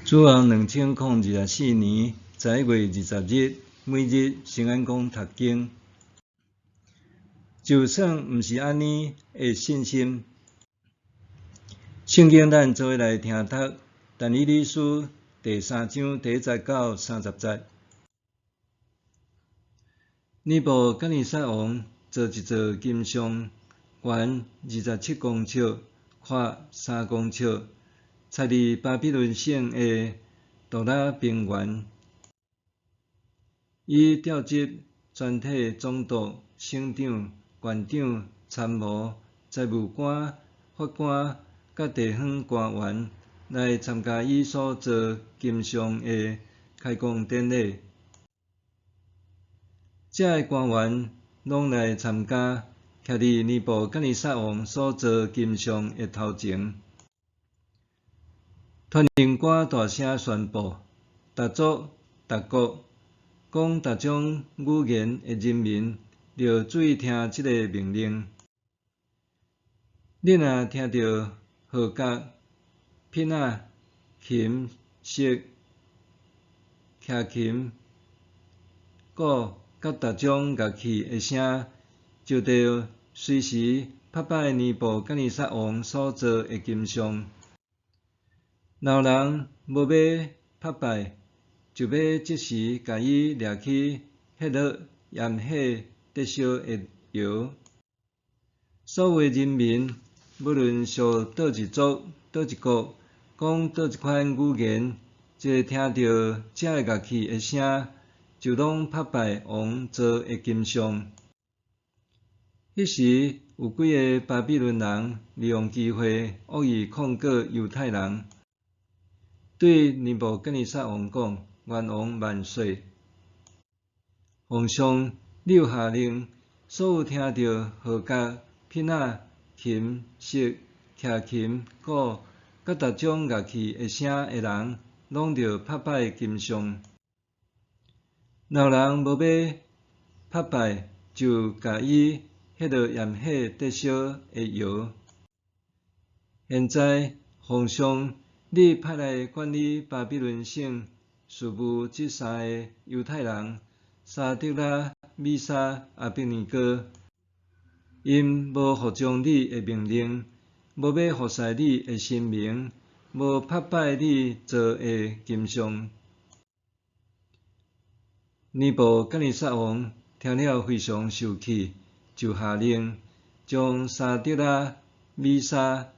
主王2024年11月20日，每日圣安宫读经。就算毋是安尼的信心，圣经咱做伙来听读。但以理书第3章第1节到30节。尼布甲尼撒王做一座金像，悬27公尺，宽3公尺，插伫巴比伦省的杜拉平原。伊召集全体总督、省长、县长、参谋、财务官、法官甲地方官员来参加伊所做金像的开工典礼。这些官员拢来参加，徛伫尼布甲尼撒王所做金像的头前。传令官大声宣布：逐族、逐国、讲逐种语言的人民，着注意听即个命令。你若听到号角、鼈仔、琴、瑟、捙琴、鼓甲逐种乐器的声，就着随时拍摆尼布甲尼撒王所做的金像。若有人无要拍摆，就要即时甲伊掠去迄落盐火得烧的窑。所有人民，无论属倒一族、倒一国，讲倒一款语言，一听到这乐器的声，就拢拍摆王做的金像。迄时有几个巴比伦人利用机会恶意控告犹太人，对尼布甲尼撒王讲：愿王万岁！皇上，你有下令，所有听到号角、鼈仔、琴、瑟、捙琴、鼓甲逐种乐器的声的人，拢着拍摆金像。若有人无要拍摆，就甲伊迄落盐火得烧的窑。现在，皇上，你派来管理巴比伦省事务这3个犹太人：沙得拉、米沙、阿别尼哥，因无服从你的命令，无要服侍你的神明，无拍摆你做的金像。尼布甲尼撒王听了非常生气，就下令将沙得拉、米沙、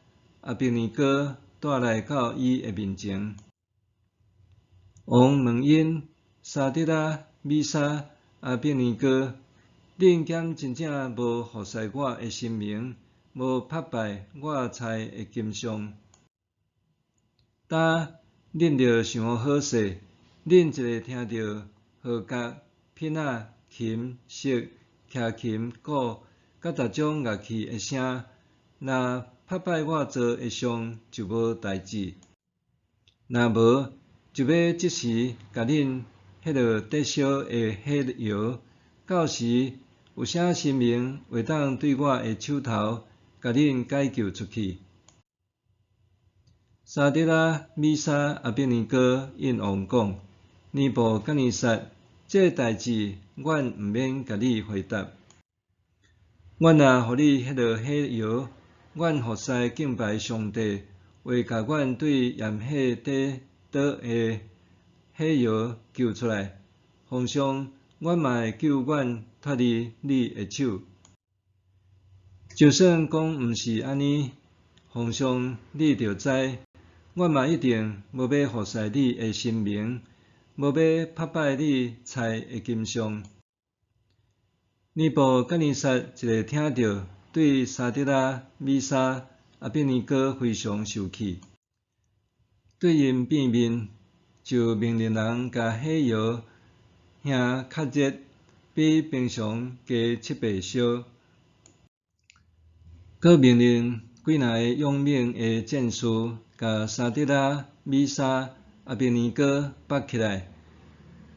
阿别尼哥带来到伊的面前。王问因：沙得拉、米沙、阿别尼哥，恁敢真正无服侍我的神明，无拍摆我材的金像？呾恁着想好势，恁一个听到号角、鼈仔、琴、瑟、捙琴、鼓甲逐种乐器的声，若拍摆我做的像，就无代志；若无，就要即时甲恁迄落得烧的火窑，到时有啥神明会当对我的手头，甲恁解救出去？沙得拉、米沙、阿别尼哥应王讲：尼布甲尼撒，这代志阮毋免甲你回答。阮若互你迄落火窑，阮服侍敬拜上帝，会甲阮对盐火底倒的火窑救出来。皇上，阮嘛会救阮脱离你的手。就算讲毋是安尼，皇上你着知，阮嘛一定无要服侍你的神明，无要拍摆你材的金像。尼布甲尼撒一个听到，对沙得拉、米沙、阿别尼哥非常生气，对因变面，就命令人甲火窑烘较热，比平常加7倍烧。佮命令几若个勇猛的战士，甲沙得拉、米沙、阿别尼哥绑起来，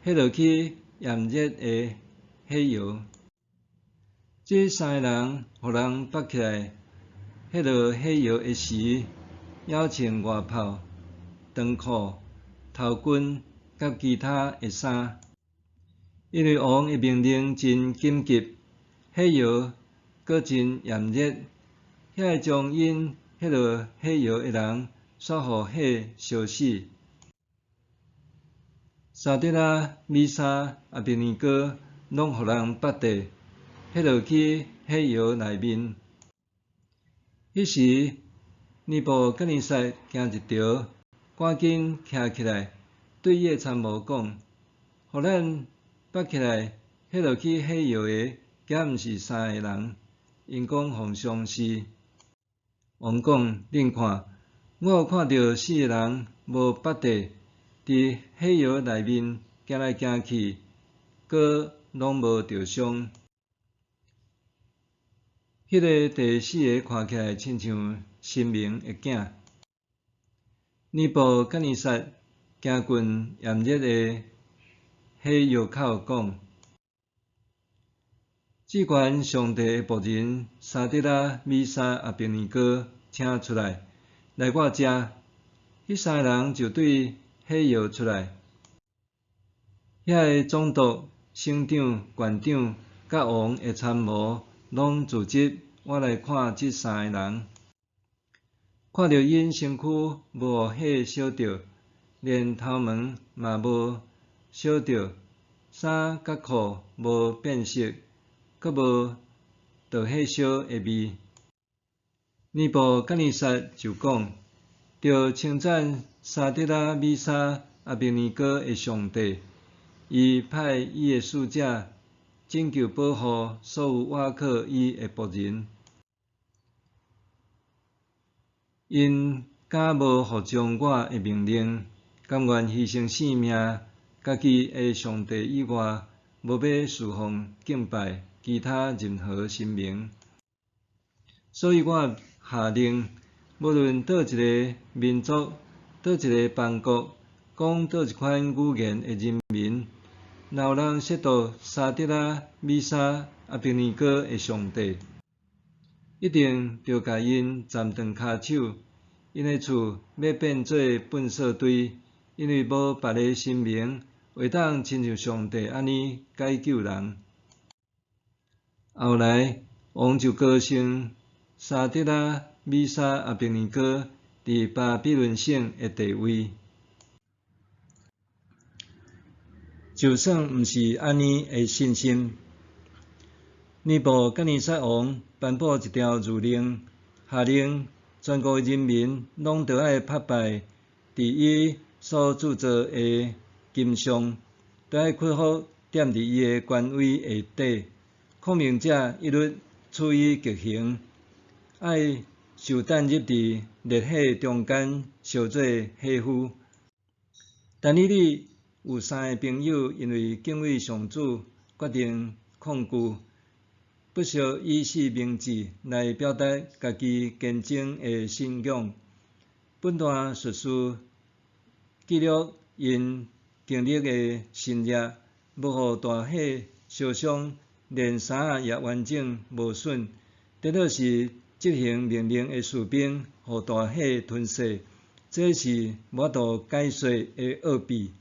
迄落去炎热的火窑。这3个人互人绑起来，迄落火窑的时，还穿外袍、长裤、头巾甲其他的衫。因为王的命令真紧急，火药阁真炎热，遐会将因迄落火药的人煞互火烧死。沙得拉、米沙、阿别尼哥拢互人绑地，迄落去火窑内面。迄时，尼布甲尼撒惊一条，赶紧徛起来，对伊的参谋讲：“互咱绑起来，迄落去火窑的，竟毋是3个人，因讲互相是。”王讲：“恁看，我有看到4个人无绑地。”伫火窑内面行来行去，阁拢无着伤。迄个第4个看起来亲像神明的囝。尼布甲尼撒行近炎热的火窑口，讲：只管上帝的仆人沙得拉、米沙、阿别尼哥请出来我遮。迄3个人就对火窑出来，遐个总督、省长、县长甲王的参谋拢聚集我来看即3个人。看到因身躯无互火烧着，连头毛嘛无烧着，衫甲裤无变色，阁无着火烧的味。尼布甲尼撒就讲：着称赞沙得拉、米沙、阿别尼哥的上帝，伊派伊的使者拯救保护所有倚靠伊的仆人。因敢无服从我的命令，甘愿牺牲性命，家己的上帝以外，无要侍奉敬拜其他任何神明。所以我下令，无论倒一个民族、倒一个邦国，讲倒一款语言的人民，若有人亵渎沙得拉、米沙、阿别尼哥的上帝，一定着甲因斩断骹手，因的厝要变做粪扫堆，因为无别个神明会当亲像上帝安尼解救人。后来，王就高升沙得拉、米沙、阿别尼哥伫巴比伦省的地位。就算毋是安尼的信心，尼布甲尼撒王颁布一条谕令，下令全国人民拢着爱拍败伫伊所铸造的金像，着爱屈服踮伫伊的权威下底。抗命者一律处以极刑，爱受弹入伫烈火中间烧做火夫。但你有3个朋友，因为敬畏上主，决定抗拒，不惜以死明志来表达家己坚贞的信仰。本段叙述记录因经历的心热，无互大火烧伤，连衫也完整无损。得到是执行命令的士兵，互大火吞噬，这是无法度解释的奥秘。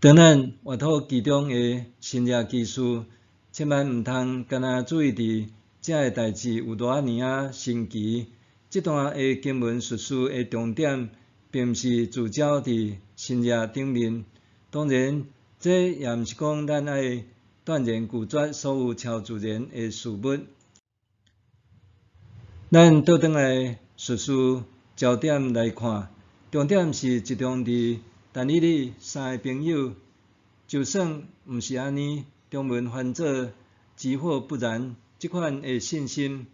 当咱活土其中的新热技术，千万毋通干那注意伫遮个代志有偌尔啊神奇。这段的经文叙述的重点，并毋是聚焦伫新热顶面。当然，这也毋是讲咱爱断然拒绝所有超自然的事物。咱倒转来叙述焦点来看，重点是集中伫但以理3个朋友，就算毋是安尼，中文翻做知火不燃即款的信心，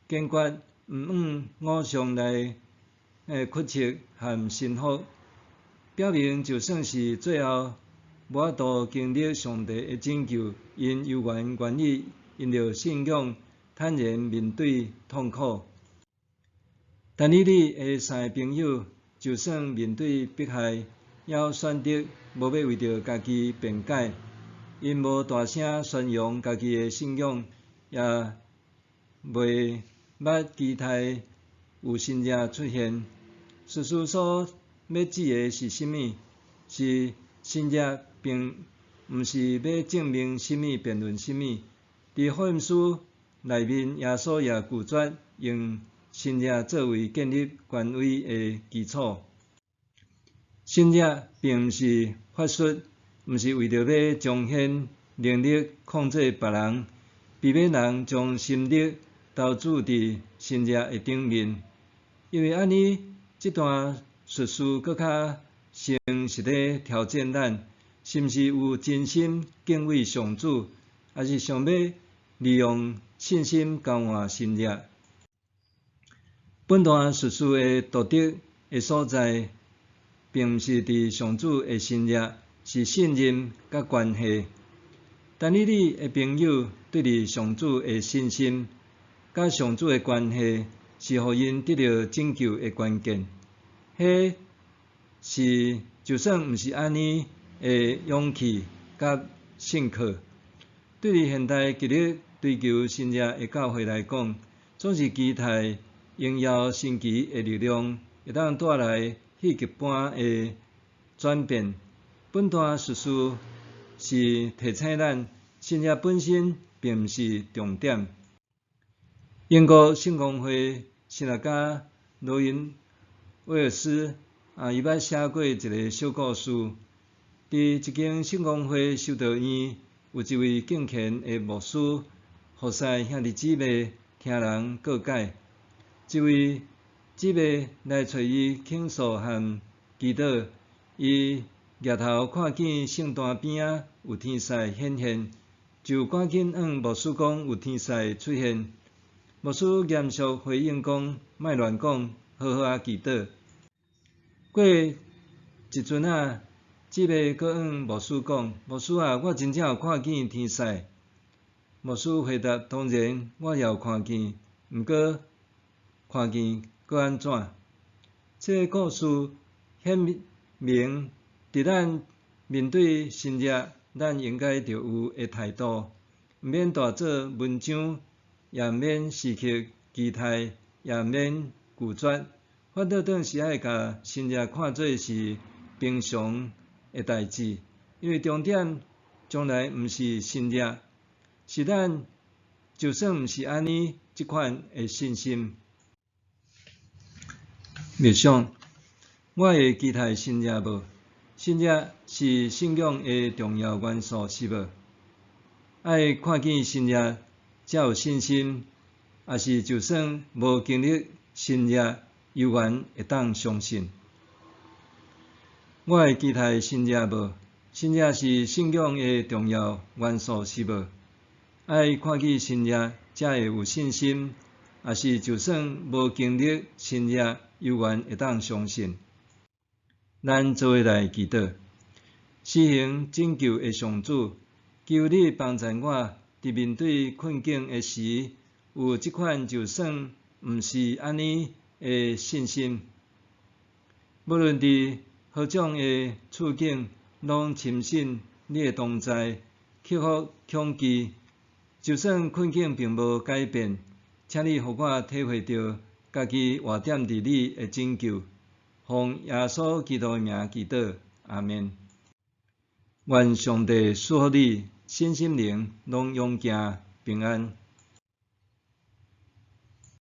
坚决毋往偶像内屈膝和臣服，表明就算是最后无法度经历上帝的拯救，因犹原愿意因着信仰坦然面对痛苦。但以理的3个朋友，就算面对迫害，也选择无要为着家己辩解，因无大声宣扬家己的信仰，也袂捌期待有新热出现。叙述所要指的是甚物？是新约，并毋是要证明甚物、辩论甚物。伫福音书内面，耶稣也拒绝用新约作为建立权威的基础。新约并毋是法术，毋是为着要彰显能力控制别人，避免人将心力投注伫新约的顶面。因为安尼，这段叙事搁较像是咧挑战咱，是毋是有真心敬畏上主，还是想要利用信心交换新约。本段叙事的独特的所在，并毋是伫上主的新约，是信任甲关系。但你的朋友对伫上主的信心，甲上主的关系，是互因得到拯救的关键。迄是就算毋是安尼的勇气甲信靠。对于现代极力追求新约的教会来讲，总是期待荣耀神奇的力量会当带来戏剧般的转变。本段叙事是提醒咱，新约本身并毋是重点。英国圣公会神学家罗恩威尔斯伊捌写过一个小故事。伫一间圣公会修道院，有一位敬虔的牧师，服侍兄弟姊妹听人告解。一位姊妹来找伊倾诉和祈祷，伊举头看见圣坛边仔有天使显现，就赶紧向牧师讲有天使出现。牧师严肃回应讲：莫乱讲，好好祈祷。过一阵仔，姊妹搁向牧师讲：牧师啊，我真正有看见天使。牧师回答：当然，我也有看见，毋过看见搁安怎？这个故事显明，伫咱面对新约，咱应该着有的态度，毋免大做文章，也毋免失去期待，也毋免拒绝。反倒当时爱甲新约看做是平常的代志，因为重点从来毋是新约，是咱就算毋是安尼，即款的信心。默想，我会期待新约无？新约是信仰的重要元素，是无？爱看见新约才有信心，也是就算无经历新约，犹原会当相信。我会期待新约无？新约是信仰的重要元素，是无？爱看见新约才会有信心，也是就算无经历新约，犹原会当相信。咱做伙来祈祷，施行拯救的上主，求你帮助我，伫面对困境的时，有即款就算毋是安尼的信心。无论伫何种的处境，拢深信你的同在，克服恐惧。就算困境并无改变，请你互我体会到家己活踮伫你的拯救。奉耶稣基督的名祈祷，阿们。愿上帝赐福你身心灵拢勇健平安。